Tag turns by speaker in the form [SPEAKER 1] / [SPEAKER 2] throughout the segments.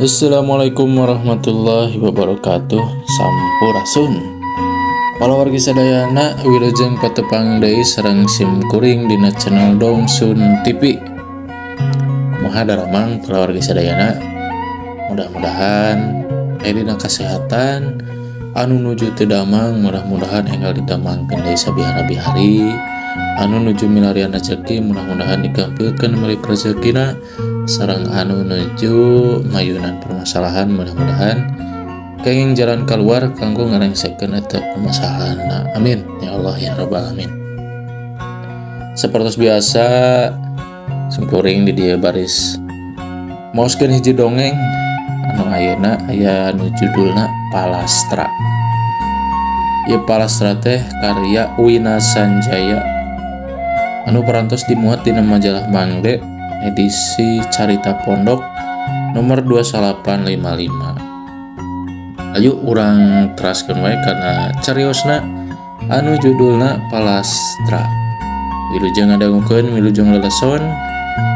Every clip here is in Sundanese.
[SPEAKER 1] Assalamualaikum warahmatullahi wabarakatuh. Sampurasun. Palawargi sadayana wilujeng patepang deui sareng sim kuring dina channel Dongsun TV. Kumaha daramang palawargi sadayana? Mudah-mudahan dina kesehatan anu nuju teu damang, mudah-mudahan enggal didamangkeun deui sabihara-bihari. Anu nuju milarian rezeki mudah-mudahan digampilkeun meuli rezekina, sareng anu nuju mayunan permasalahan mudah-mudahan kenging jalan keluar kanggo ngarengsekeun eta permasalahanna. Amin ya Allah ya rabbal alamin. Sapertos biasa sungkuring di dieu baris maoskeun hiji dongeng anu ayeuna aya nu judulna Palastra. Ieu Palastra teh karya Wina Sanjaya anu parantos dimuat dina majalah Mangde edisi Carita Pondok nomor 2855. Ayo urang teraskeun wae kana cariosna anu judulna Palastra. Wilujeng ngadangukeun, wilujeng leleson,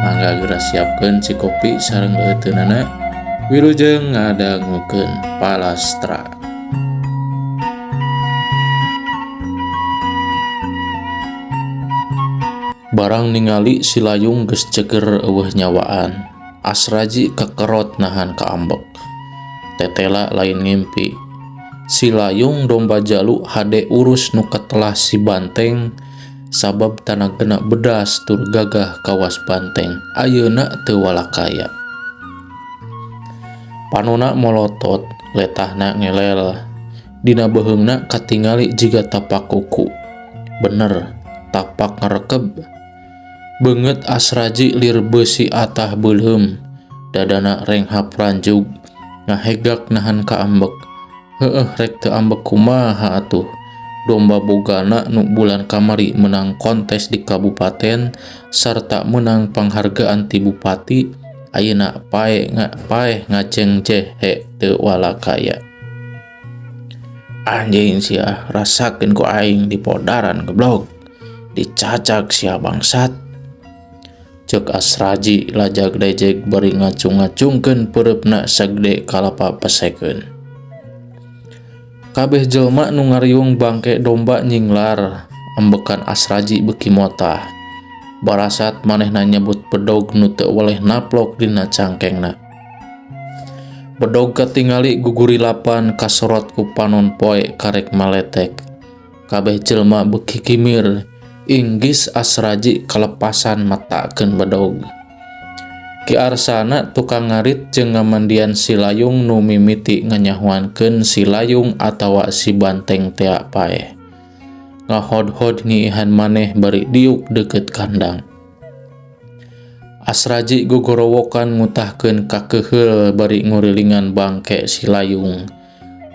[SPEAKER 1] mangga geura siapkeun si kopi sareng leuteunana. Wilujeng ngadangukeun Palastra. Barang ningali si layung geus ceger eueuh nyawaan. Asraji kekerot nahan kaambek. Tetela lain ngimpi. Si layung domba jalu hade urus nu katelah si banteng, sabab tanagena bedas tur gagah kawas banteng. Ayeuna teu walakaya. Panona molotot, letahna ngelel. Dina beheungna katingali jiga tapak kuku. Bener, tapak ngarekeb. Beungeut Asraji lir beusi atah beulheum, dadana renghap ranjug, ngahegak nahan kaambek. Heueuh rek teu ambek kumaha atuh. Domba bogana nu bulan kamari menang kontes di kabupaten sarta menang panghargaan ti bupati, ayeuna paeh ngaceng jehe teu walakaya. Anjeun sia, rasakeun ku aing di podaran goblok. Dicacak sia bangsat. Ceuk Asraji lajag-lejeg bari ngacung-ngacungkeun peureupna sagede kalapa pesekeun. Kabeh jelema nu ngariung bangke domba nyinglar, ambekan Asraji beuki motah. Barasat manehna nyebut bedog nu teu weleh naplok dina cangkengna. Bedog katingali gugurilapan kasorot ku panon poe karek maletek. Kabeh jelema beuki kimir. Inggis Asraji kalepasan matakeun bedog. Ki arsana tukang ngarit jeung ngamandian si layung nu mimiti nganyahoankeun si layung atawa si banteng tea paeh. Ngahod-hod ngiihan maneh bari diuk deukeut kandang. Asraji gogorowokan ngutahkeun ka keuheul bari ngurilingan bangke si layung.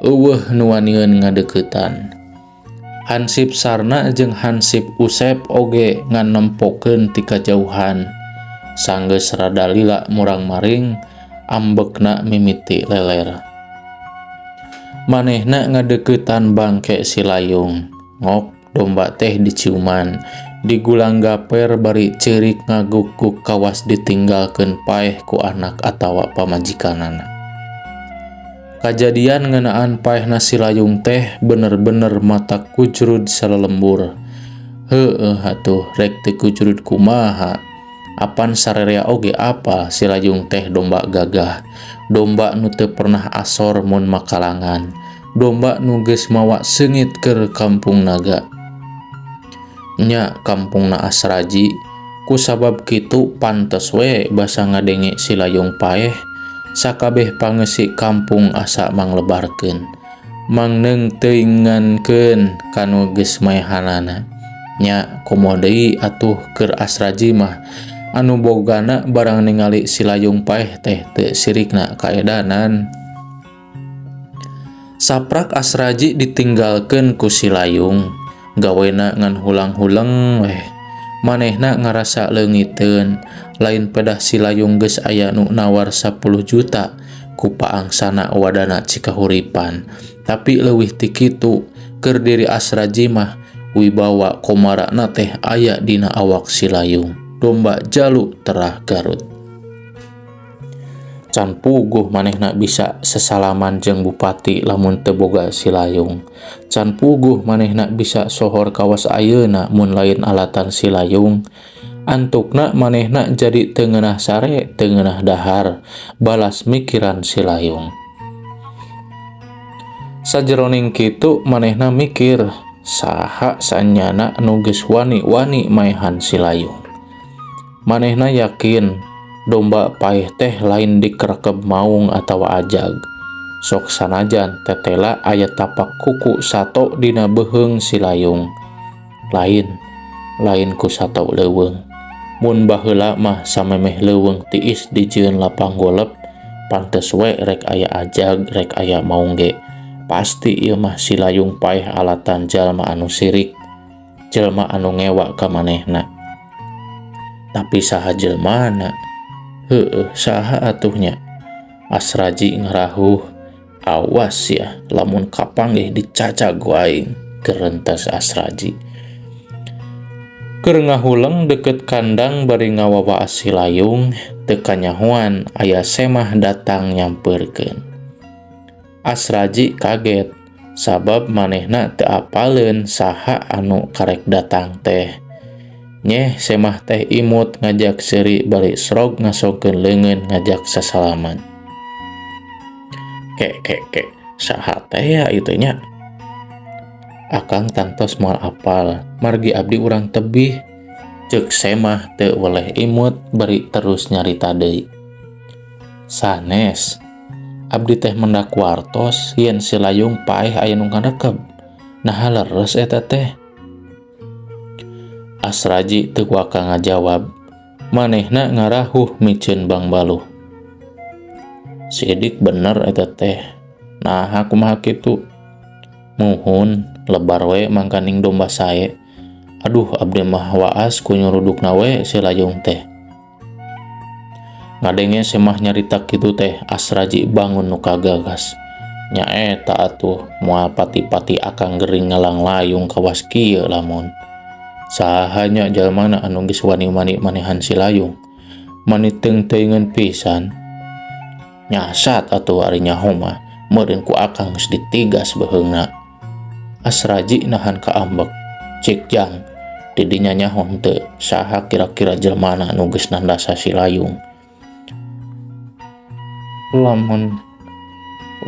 [SPEAKER 1] Eueuh nu wanieun ngadeuketan. Hansip Sarna jeung Hansip Usep oge nganempokeun ti kajauhan. Sanggeus rada lila murang-maring, ambekna mimiti leler. Manehna ngadeuketan bangke si layung. Ngok domba teh diciuman, digulang gaper bari ceurik ngaguk-guk kawas ditinggalkeun paeh ku anak atawa pamajikanana. Kajadian ngeunaan paehna si layung teh bener-bener mata kujrud salelembur. Heueuh atuh rek teu kujrud kumaha. Apan sarerea oge apa si layung teh domba gagah. Domba nu teu pernah asor mun makalangan. Domba nu geus mawa seungit keur kampung naga. Nya kampungna Asraji, kusabab kitu pantes we basa ngadenge si layung paeh. Sakabeh pangeusik kampung asa manglebarkeun, mangneung teuingankeun kanu geus maehanana. Nya kumaha deui atuh keur Asraji mah anu bogana barang ningali si layung paeh teh teu sirikna kaedanan. Saprak Asraji ditinggalkeun ku si layung, gawena ngan hulang-huleng weh. Manehna ngarasa leungiteun, lain pedah si layung geus aya nu nawar 10 juta ku paangsana wadana cikahuripan. Tapi leuwih ti kitu, keur diri Asraji mah wibawa komarana teh aya dina awak si layung. Domba jalu terah Garut. Can puguh manehna bisa sesalaman jeung bupati lamun teu boga silayung. Can puguh manehna bisa sohor kawas ayeuna mun lain alatan silayung. Antukna manehna jadi teu ngeunah sare, teu ngeunah dahar, balas mikiran silayung. Sajeroning kitu manehna mikir, saha sanyana anu geus wani-wani maehan silayung. Manehna yakin domba paeh teh lain dikerekeb maung atawa ajag. Sok sanajan tetela aya tapak kuku sato dina beheung silayung. Lain ku sato leuweung. Mun baheula mah samemeh leuweung tiis dijieun lapang golep, pantes we rek aya ajag, rek aya maung ge. Pasti ieu mah silayung paeh alatan jalma anu sirik, jelma anu ngewa ka manehna. Tapi saha jelmana? Saha atuhnya? Asraji ngarahuh, awas ya lamun kapanggih dicacag waing, gerentas Asraji. Keur ngahuleng deket kandang bari ngawawaas silayung, teu kanyahoan aya Semah datang nyampeurkeun. Asraji kaget sabab manehna teu apaleun saha anu karek datang teh. Nyeh Semah teh imut ngajak seuri bari srog ngasongkeun leungeun ngajak sasalaman. Kek, saha teh ya itu nya? Akang tantos moal apal, margi abdi urang tebih. Ceuk Semah teu weleh imut bari terus nyarita deui. Sanes, abdi teh mendak wartos yen silayung paeh aya nu ngarekeb. Naha leres eta teh? Asraji teu waka ngajawab. Manehna ngarahuh miceun Bang Baluh. Sidik bener eta teh. Naha kumaha kitu? Muhun, lebar we mangkaning domba sae. Aduh, abdi mah waas ku nyurudukna we silayung teh. Ngadenge Semah nyarita kitu teh, Asraji bangun nu kagagas. Nya eta atuh, moal pati-pati akang gering ngalang layung kawas kieu lamun. Sahanya jalmana anu geus wani-wani manehan silayung. Mani teung-teungeun pisan. Nyasat atuh ari nyaho mah, meureun ku akang geus ditigas beheungna. Asraji nahan kaambek, cik Jang, didinya nyaho henteu saha kira-kira jelmana anu geus nandasa silayung.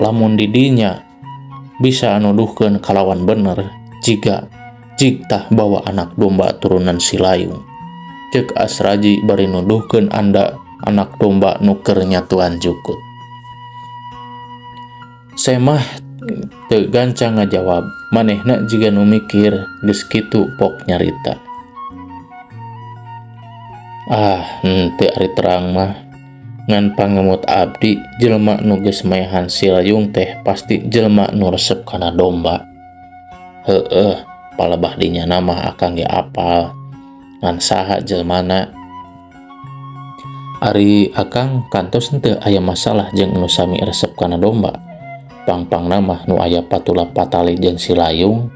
[SPEAKER 1] Lamun didinya bisa nuduhkeun kalawan bener jig tah bawa anak domba turunan silayung. Ceuk Asraji bari nuduhkeun anda anak domba nu keur nyatuan jukut. Semah teu gancang ngajawab, manehna jiga nu mikir geus kitu pok nyarita. Henteu ari terang mah. Ngan pangemut abdi, jelma nu geus maehan silayung teh pasti jelma nu resep kana domba. Palebah dinya mah akang ge apal. Ngan saha jelmana? Ari akang kantos henteu aya masalah jeung nu sami resep kana domba. Pangpangna mah nu aya patula patali jeung silayung.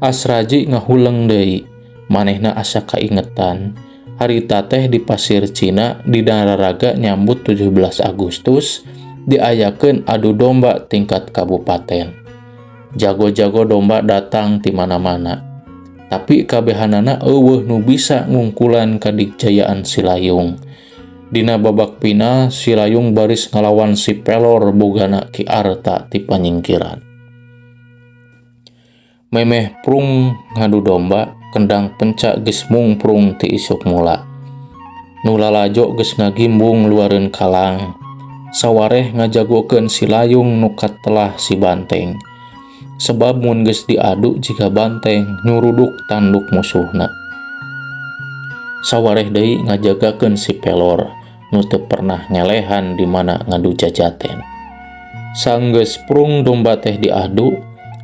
[SPEAKER 1] Asraji ngahuleng deui, manehna asa kaingetan. Harita teh di Pasir Cina di Nararaga nyambut 17 Agustus diayakeun adu domba tingkat kabupaten. Jago-jago domba datang ti mana-mana. Tapi kabehanana eueuh nu bisa ngungkulan kadikjayaan silayung. Dina babak final silayung baris ngalawan si Pelor bogana Ki Arta ti panyingkiran. Memeh prung ngadu domba, kendang penca geus mungprung ti isuk mula. Nu lalajo geus ngagimbung luareun kalang. Sawareh ngajagokeun silayung nu katelah si banteng. Sebab mun geus diadu jika banteng nyuruduk tanduk musuhna. Sawareh deui ngajagakeun si Pelor nu teu pernah nyalehan di mana ngadu jajaten. Sanggeus prung domba teh diadu,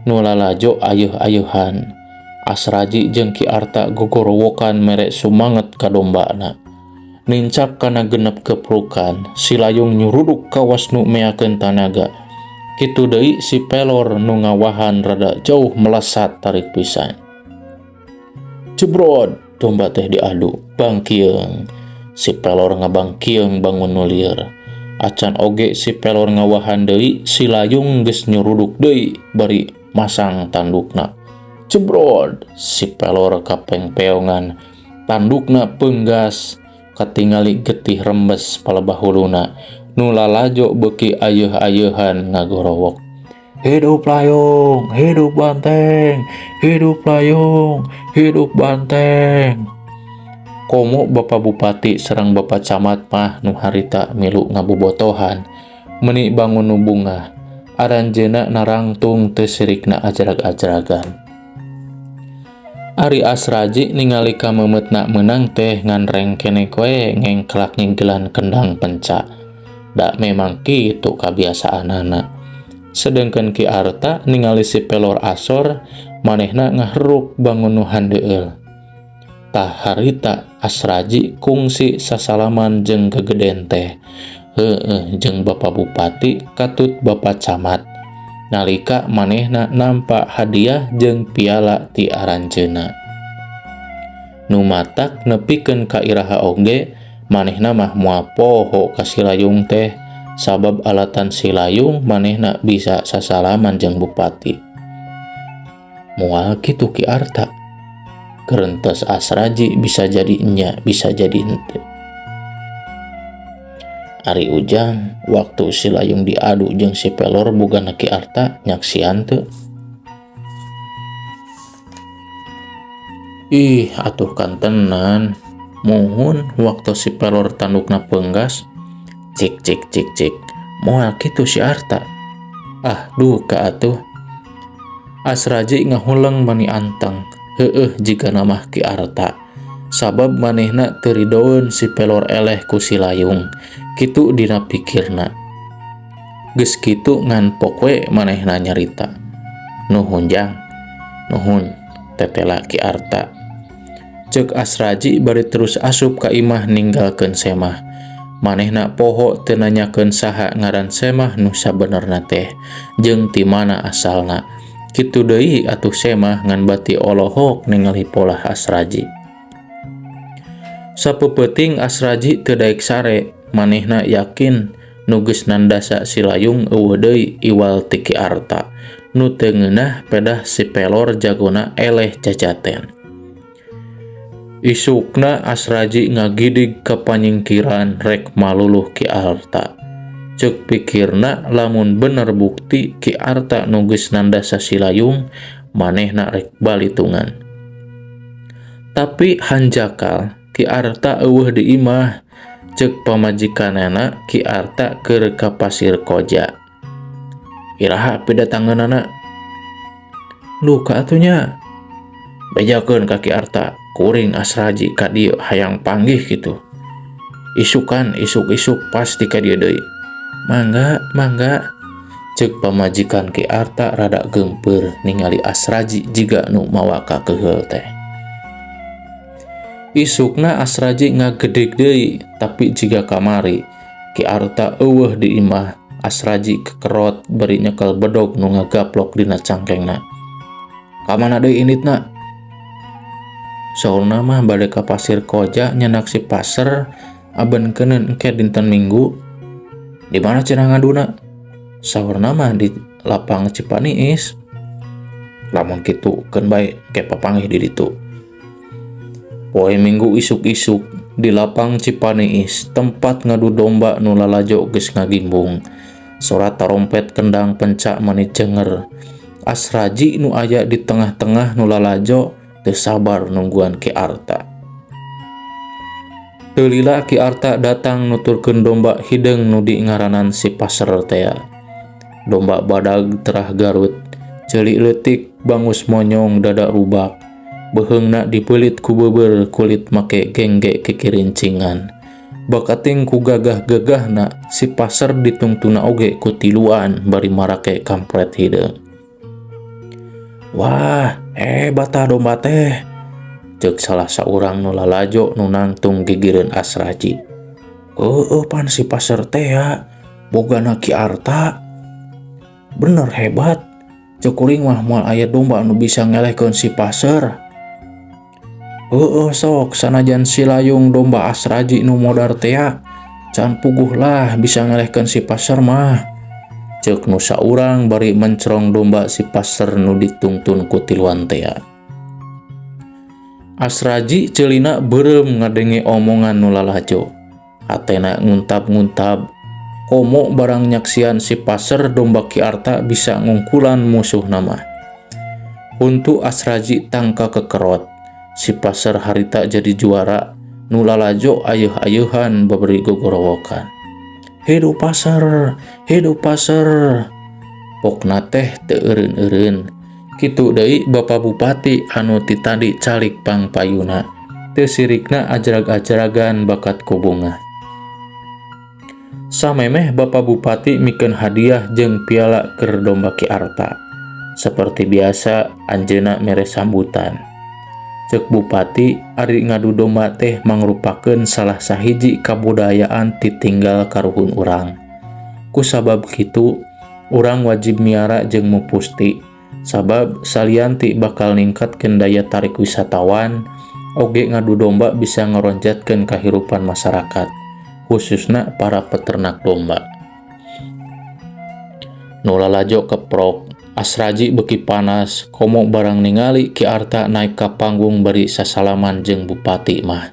[SPEAKER 1] nu lalajo ayeuh-ayeuhan. Asraji jeung Ki Arta gogorowokan mere sumanget ka dombana. Nincak kana genep keprukan, silayung nyuruduk kawas nu meakeun tanaga. Kitu deui si Pelor nu ngawahan rada jauh melesat tarik pisan. Jebrod, domba teh diadu, bangkieung. Si Pelor ngabangkieung bangun nu lieur. Acan oge si pelor ngawahan deui, si layung geus nyuruduk deui bari masang tandukna. Cebrod, si pelor kapengpeongan, tandukna peunggas, katingali getih rembes palebahuluna, nu lalajo beuki ayeuh-ayeuhan ngagorowok. Hidup layung, hidup banteng, hidup layung, hidup banteng. Komo Bapak Bupati sareng Bapak Camat mah nu harita milu ngabobotohan, meuni bangun nu bungah, aranjeuna narangtung teu sirikna ajrag-ajragan. Ari Asraji ningali ka memetna meunang teh ngan rengkene koe ngengklak nginggelan kendang penca. Da memang kitu kabiasaanana. Sedengkeun Ki Arta ningali si pelor asor, manehna ngaheruk bangun nu handeueul. Tah harita Asraji kungsi sasalaman jeung gegeden teh. Jeung Bapak Bupati katut Bapak Camat. Nalika manehna nampa hadiah jeung piala ti aranjeunna. Nu matak nepikeun ka iraha oge, manehna mah moal poho ka si layung teh. Sabab alatan si layung manehna bisa sasalaman jeung bupati. Moal kitu Ki Arta. Kerentos Asraji bisa jadi nya, bisa jadi henteu. Ari ujang waktu si layung diadu jeung si pelor bugana Ki Arta nyaksian teu. Ih, atuh kantenan. Muhun waktu si pelor tandukna peunggas. Cik. Moal kitu si Arta. Ah, duka atuh. Asraji ngahuleng mani anteng. Jika namah Ki Arta. Sabab manehna teu ridoeun si pelor eleh ku si layung. Kitu dina pikirna. Geus kitu ngan pokwe manehna nyarita. Nuhun jang. Nuhun tetela Ki Arta. Ceuk Asraji bari terus asup ka imah ninggalkeun semah. Manehna poho teu nanyakeun saha ngaran semah nu sabenerna teh jeung ti mana asalna. Kitu deui atuh semah ngan bati olohok ningali polah Asraji. Sapeupeting Asraji teu daek sare, manehna yakin nu geus nandasa si layung eueuh deui iwal ti Ki Arta nu teu ngeunah pedah si pelor jagona eleh cacaten. Isukna Asraji ngagidig ka panyingkiran rek maluluh Ki Arta. Ceuk pikirna lamun bener bukti Ki Arta nu geus nandasa si layung, manehna rek balitungan. Tapi hanjakal Ki Arta eueuh di imah, ceuk pamajikanana Ki Arta keur ka Pasir Koja. Iraha pidatangeunana? Duh ka atunya. Bejakeun ka Ki Arta, kuring Asraji ka dieu hayang panggih kitu. Isukan isuk-isuk pasti ka dieu deui. Mangga. Ceuk pamajikan Ki Arta rada geumpeur ningali Asraji jiga nu mawa ka keheul teh. Isukna Asraji ngagedeg deui, tapi jiga kamari Ki Arta eueuh di imah, Asraji kekerot bari nyekel bedog nu ngagaplok dina cangkengna. Ka mana deui inditna? Saurna mah bade ka Pasir Koja nyenak si paser abenkeun engke dinten Minggu. Di mana cenah ngaduna? Saurna mah di lapang Cipaniis. Lamun kitu keun bae ke papanggih di ditu. Poe Minggu isuk-isuk di lapang Cipaniis, tempat ngadu domba nu lalajo geus ngagimbung. Sorat tarompet kendang penca mani cenger. Asraji nu aya di tengah-tengah nu lalajo teu sabar nungguan Ki Arta. Teu lila Ki Arta datang nuturkeun domba hideung nu diingaranan si paser teh. Domba badag terah garut, ceuli leutik bangus monyong dada rubak. Beheungna dipeulit ku beubeur kulit make gengge kikirincingan. Bakating ku gagah-gagahna si paser ditungtuna oge ku tiluan bari marake kampret hideung. Wah, hebat domba teh. Ceuk salah saurang nu lalajo nu nangtung gigireun Asraji. Pan si paser teh ya, bogana Ki Arta. Bener hebat. Ceuk kuring mah moal aya domba nu bisa ngelehkeun si paser. Sok sanajan si layung domba Asraji nu modar teh ya, can puguh lah bisa ngalehkeun si pasar mah, ceuk nu saurang bari mencerong domba si pasar nu ditungtun ku tiluan tea. Asraji ceulina beureum ngadenge omongan nu lalajo, hatena nguntab-nguntab komo barang nyaksian si pasar domba Ki Arta bisa ngungkulan musuh nama. Huntu Asraji tangka kekerot, si pasar harita jadi juara, nu lalajo ayeuh-ayeuhan baberi gogorowokan. Hidup pasar, hidup pasar. Pokna teh teu eureun-eureun. Kitu deui Bapak Bupati anu ti tadi calik pangpayuna, teu sirikna ajrag-ajragan bakat kubunga. Samemeh Bapak Bupati mikeun hadiah jeung piala keur domba Ki Arta. Seperti biasa anjeunna mere sambutan. Ceuk Bupati, ari ngadu domba teh mangrupakeun salah sahiji kabudayaan titinggal karuhun urang. Kusabab kitu, urang wajib miara jeung mupusti, sabab salianti bakal ningkatkeun daya tarik wisatawan, oge ngadu domba bisa ngaronjatkeun kahirupan masyarakat, khususna para peternak domba. Nu lalajo keprok, Asraji beuki panas, komo barang ningali Ki Arta naik ka panggung bari sasalaman jeung Bupati mah.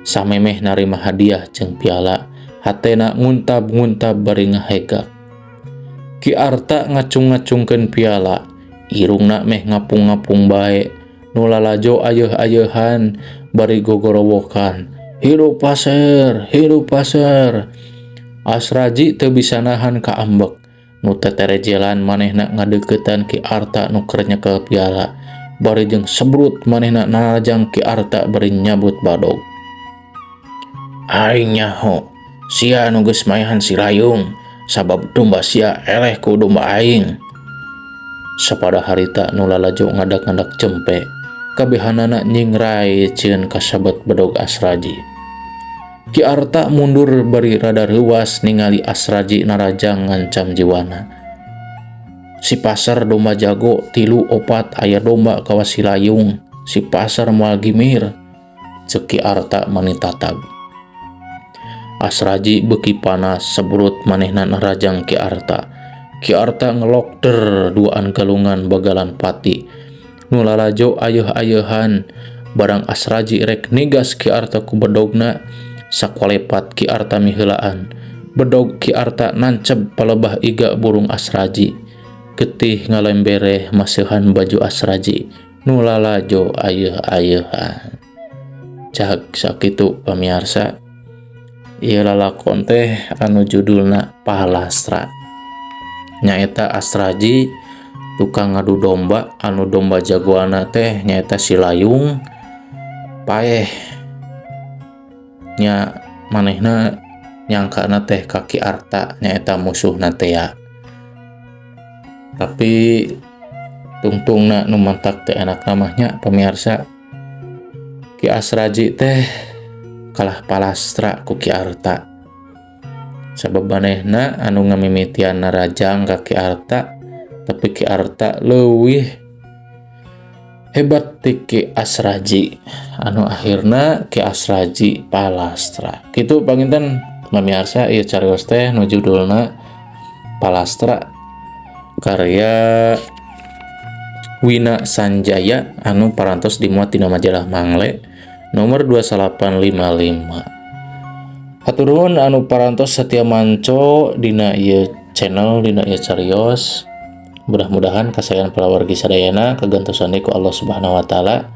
[SPEAKER 1] Samemeh narima hadiah jeung piala, hatena nguntab-nguntab bari ngahegak. Ki Arta ngacung-ngacungkeun piala, irungna meh ngapung-ngapung bae, nu lalajo ayeuh-ayeuhan bari gogorowokan. Hidup pasar, hidup pasar. Asraji teu bisa nahan ka ambek. Nu teterejelan manehna ngadeuketan Ki Arta nu keur nyekel piala, bari jeung sebrut manehna narajang Ki Arta bari nyabut badog. Aing nyaho, sia nu geus maehan si Rayung, sabab domba sia eleh ku domba aing. Sapada harita nu lalajo ngadak-ngadak cempe, kabehanana nyingrai cieun kasabet bedog Asraji. Ki Arta mundur bari rada reuwas ningali Asraji narajang ngancam jiwana. Si pasar domba jago 3-4 aya domba kawa si Layung, si pasar moal gimir, ceuk Ki Arta manitatab. Asraji beuki panas, sebrut manehna narajang Ki Arta. Ki Arta ngelokder duaan galungan bagalan pati. Nu lalajo ayeuh-ayeuhan, barang Asraji rek nigas Ki Arta ku bedogna, sakolepat Ki Arta miheulaan. Bedog Ki Arta nanceb palebah iga burung Asraji. Getih ngalembere maseuhan baju Asraji, nu lalajo ayeuh-ayeuhan. Cak sakitu pamiarsa, ieu lalakon teh anu judulna Palastra. Nyaeta Asraji tukang ngadu domba, anu domba jagoana teh nyaeta si Layung. Paeh nya manehna nyangkana teh ka Ki Arta nyaeta musuhna tea. Tapi tungtungna nu mantak teh enak namanya pemirsa. Ki Asraji teh kalah palastra ku Ki Arta. Sabab manehna anu ngamimitian narajang ka Ki Arta, tapi Ki Arta leuwih hebat ti Ki Asraji, anu akhirna Ki Asraji palastra. Kitu panginten pamirsa, ieu carios teh nu judulna Palastra karya Wina Sanjaya anu parantos dimuat dina majalah Mangle nomor 2855. Hatur nuhun anu parantos satia manco dina ieu channel, dina ieu carios. Mudah-mudahan kasayan palawargi sadayana kagantosan ku Allah Subhanahu wa taala.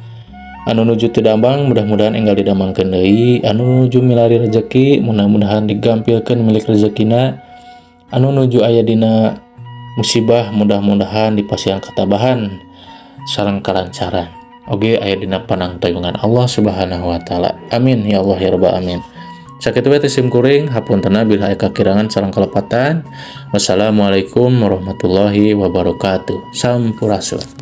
[SPEAKER 1] Anu nuju teu dambang mudah-mudahan enggal didamangkeun deui, anu nuju milari rezeki mudah-mudahan digampilkeun milik rezekina, anu nuju aya dina musibah mudah-mudahan dipasihan ketabahan sareng kalancaran. Oge aya dina panangtoyungan Allah Subhanahu wa taala. Amin ya Allah ya rabbal alamin. Sakitu we sim kuring, hapuntenna bila aya kakirangan sareng kalepatan. Wassalamualaikum warahmatullahi wabarakatuh. Sampurasun.